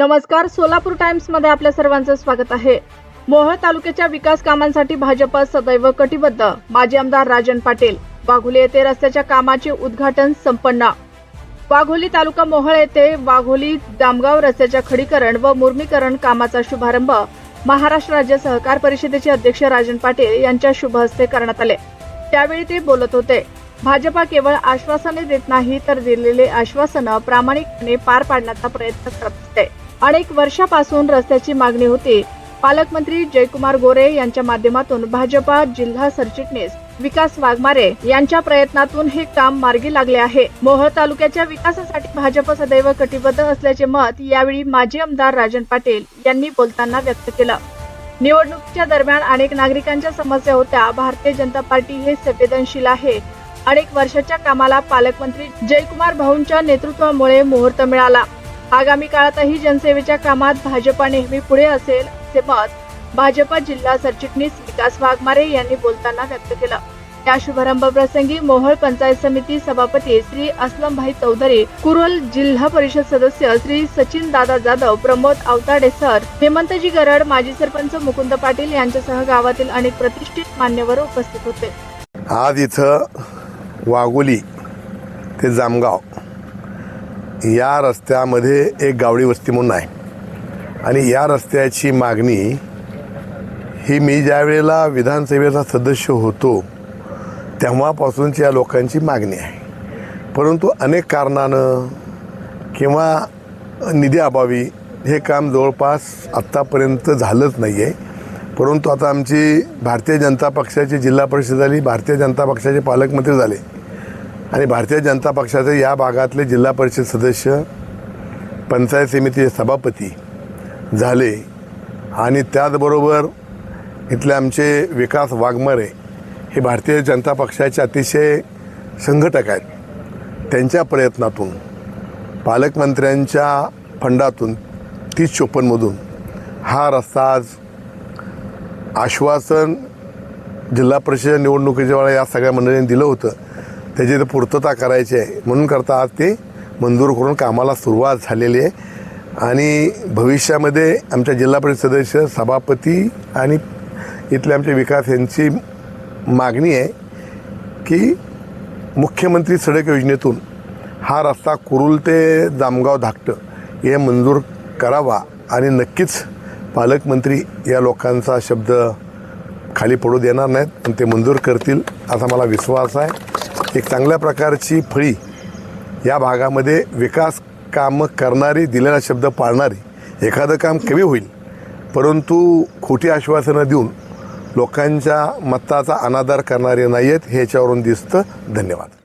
नमस्कार, सोलापूर टाइम्स मध्ये आपल्या सर्वांचं स्वागत आहे। मोहोळ तालुक्याच्या विकास कामांसाठी भाजप सदैव कटिबद्ध। माजी आमदार राजन पाटील। वाघोली येथे रस्त्याच्या कामाचे उद्घाटन संपन्न। वाघोली तालुका मोहोळ येथे वाघोली जामगाव रस्त्याच्या खडीकरण व मुर्मीकरण कामाचा शुभारंभ महाराष्ट्र राज्य सहकार परिषदेचे अध्यक्ष राजन पाटील यांच्या शुभ हस्ते करण्यात आले। त्यावेळी ते बोलत होते। भाजपा केवळ आश्वासने देत नाही तर दिलेले आश्वासन प्रामाणिकपणे पार पाडण्याचा प्रयत्न करत असते। अनेक वर्षापासून रस्त्याची मागणी होती। पालकमंत्री जयकुमार गोरे यांच्या माध्यमातून भाजपा जिल्हा सरचिटणीस विकास वाघमारे यांच्या प्रयत्नातून हे काम मार्गी लागले आहे। मोहोळ तालुक्याच्या विकासासाठी भाजप सदैव कटिबद्ध असल्याचे मत यावेळी माजी आमदार राजन पाटील यांनी बोलताना व्यक्त केलं। निवडणुकीच्या दरम्यान अनेक नागरिकांच्या समस्या होत्या। भारतीय जनता पार्टी हे संवेदनशील आहे। अनेक वर्षाच्या कामाला पालकमंत्री जयकुमार भाऊंच्या नेतृत्वामुळे मुहूर्त मिळाला। आगामी काळातही जनसेवेच्या कामात भाजपा नेहमी पुढे असेल असे मत भाजपा जिल्हा सरचिटणीस विकास वाघमारे यांनी बोलताना व्यक्त केलं। या शुभारंभ प्रसंगी मोहोळ पंचायत समिती सभापती श्री असलमभाई चौधरी, कुरोल जिल्हा परिषद सदस्य श्री सचिन दादा जाधव, प्रमोद आवताडे सर, हेमंतजी गरड, माजी सरपंच मुकुंद पाटील यांच्यासह गावातील अनेक प्रतिष्ठित मान्यवर उपस्थित होते। आज इथं वाघोली ते जामगाव या रस्त्यामध्ये एक गावडी वस्ती म्हणून आहे आणि या रस्त्याची मागणी ही मी ज्या वेळेला विधानसभेचा सदस्य होतो तेव्हापासूनची या लोकांची मागणी आहे। परंतु अनेक कारणानं किंवा निधी अभावी हे काम जवळपास आत्तापर्यंत झालंच नाही आहे। परंतु आता आमची भारतीय जनता पक्षाची जिल्हा परिषद झाली, भारतीय जनता पक्षाचे पालकमंत्री झाले आणि भारतीय जनता पक्षाचे या भागातले जिल्हा परिषद सदस्य, पंचायत समितीचे सभापती झाले आणि त्याचबरोबर इथले आमचे विकास वाघमारे हे भारतीय जनता पक्षाचे अतिशय संघटक आहेत। त्यांच्या प्रयत्नातून पालकमंत्र्यांच्या फंडातून 3054 मधून हा रस्ता आज आश्वासन जिल्हा परिषद निवडणुकीच्या वेळेला या सगळ्या मंडळींनी दिलं होतं, त्याची तर पूर्तता करायची आहे म्हणून करता आज ते मंजूर करून कामाला सुरुवात झालेली आहे। आणि भविष्यामध्ये आमच्या जिल्हा परिषद सदस्य, सभापती आणि इथले आमचे विकास यांची मागणी आहे की मुख्यमंत्री सडक योजनेतून हा रस्ता कुरुल ते जामगाव धाकटं हे मंजूर करावा आणि नक्कीच पालकमंत्री या लोकांचा शब्द खाली पडू देणार नाहीत, पण ते मंजूर करतील असा मला विश्वास आहे। एक चांगल्या प्रकारची फळी या भागामध्ये विकास कामं करणारी, दिलेला शब्द पाळणारी, एखादं काम कमी होईल परंतु खोटी आश्वासनं देऊन लोकांच्या मताचा अनादर करणारे नाही आहेत हे याच्यावरून दिसतं। धन्यवाद।